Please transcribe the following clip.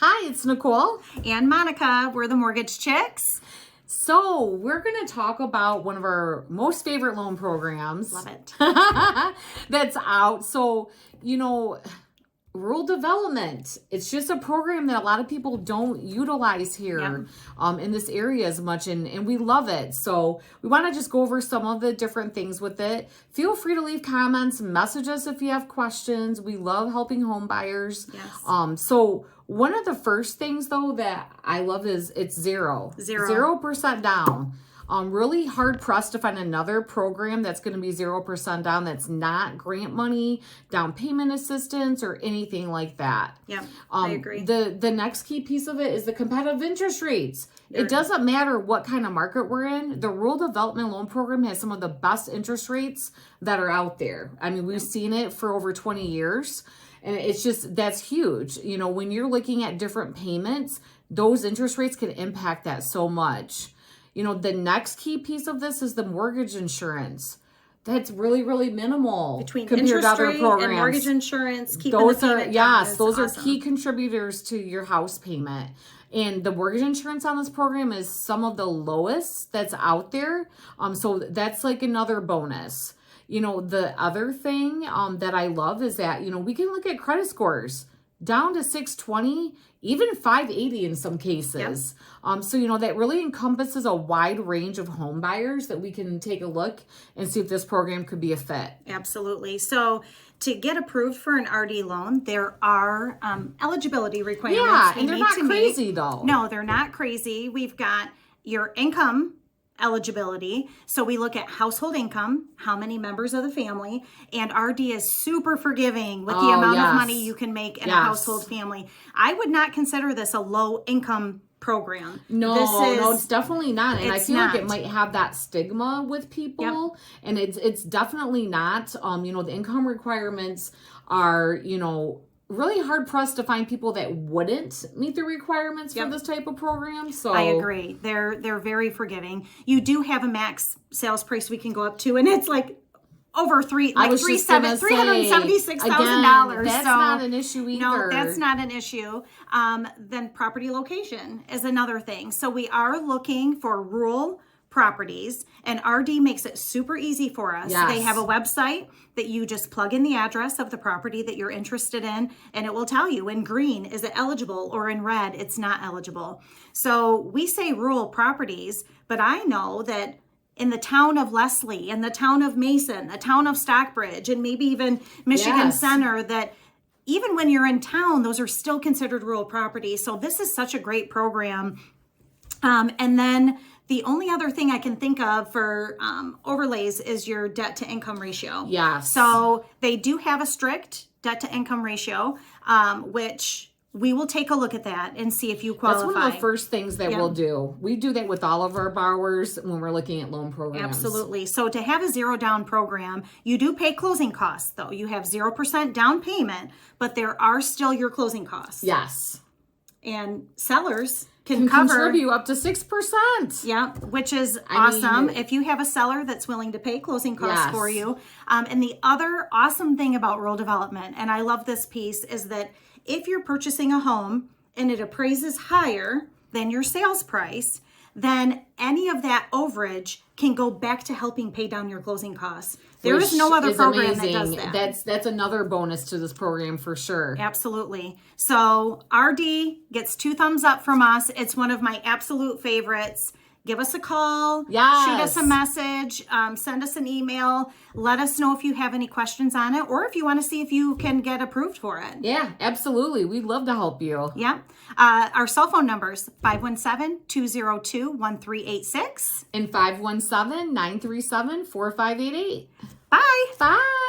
Hi, it's Nicole. And Monica. We're the Mortgage Chicks. So we're going to talk about one of our most favorite loan programs. Love it. That's out. So, rural development. It's just a program that a lot of people don't utilize here in this area as much, and we love it. So we want to just go over some of the different things with it. Feel free to leave comments, message us if you have questions. We love helping home buyers. Yes. So one of the first things though that I love is it's 0% down. Really hard pressed to find another program that's going to be 0% down that's not grant money, down payment assistance, or anything like that. Yeah, I agree. The next key piece of it is the competitive interest rates. It doesn't matter what kind of market we're in. The Rural Development Loan Program has some of the best interest rates that are out there. I mean, we've seen it for over 20 years. And it's just, that's huge. When you're looking at different payments, those interest rates can impact that so much. The next key piece of this is the mortgage insurance. That's really, really minimal between compared interest to other rate programs. and mortgage insurance. Those are key contributors to your house payment. And the mortgage insurance on this program is some of the lowest that's out there. So that's like another bonus. The other thing that I love is that, we can look at credit scores down to 620, even 580 in some cases. So, that really encompasses a wide range of home buyers that we can take a look and see if this program could be a fit. Absolutely. So to get approved for an RD loan, there are eligibility requirements. Yeah, and they're not crazy though. No, they're not crazy. We've got your income eligibility. So we look at household income, how many members of the family, and RD is super forgiving with the amount of money you can make in a household family. I would not consider this a low income program. No, it's definitely not. And I feel like it might have that stigma with people. And it's definitely not. The income requirements are, really hard pressed to find people that wouldn't meet the requirements for this type of program. So I agree. They're very forgiving. You do have a max sales price we can go up to, and it's like over $376,000. That's not an issue either. No, that's not an issue. Then property location is another thing. So we are looking for rural properties, and RD makes it super easy for us. Yes. They have a website that you just plug in the address of the property that you're interested in, and it will tell you in green, is it eligible, or in red, it's not eligible. So we say rural properties, but I know that in the town of Leslie, in the town of Mason, the town of Stockbridge, and maybe even Michigan Center, that even when you're in town, those are still considered rural properties. So this is such a great program. And then the only other thing I can think of for overlays is your debt to income ratio. Yes. So they do have a strict debt to income ratio, which we will take a look at that and see if you qualify. That's one of the first things that we'll do. We do that with all of our borrowers when we're looking at loan programs. Absolutely. So to have a zero down program, you do pay closing costs though. You have 0% down payment, but there are still your closing costs. Yes. And sellers can contribute up to 6%. Yeah, which is awesome if you have a seller that's willing to pay closing costs for you. And the other awesome thing about rural development, and I love this piece, is that if you're purchasing a home and it appraises higher than your sales price, then any of that overage can go back to helping pay down your closing costs. There is no other program that does that. That's another bonus to this program for sure. Absolutely. So RD gets 2 thumbs up from us. It's one of my absolute favorites. Give us a call, shoot us a message, send us an email. Let us know if you have any questions on it, or if you want to see if you can get approved for it. Yeah, absolutely. We'd love to help you. Yeah. Our cell phone numbers, 517-202-1386. And 517-937-4588. Bye. Bye.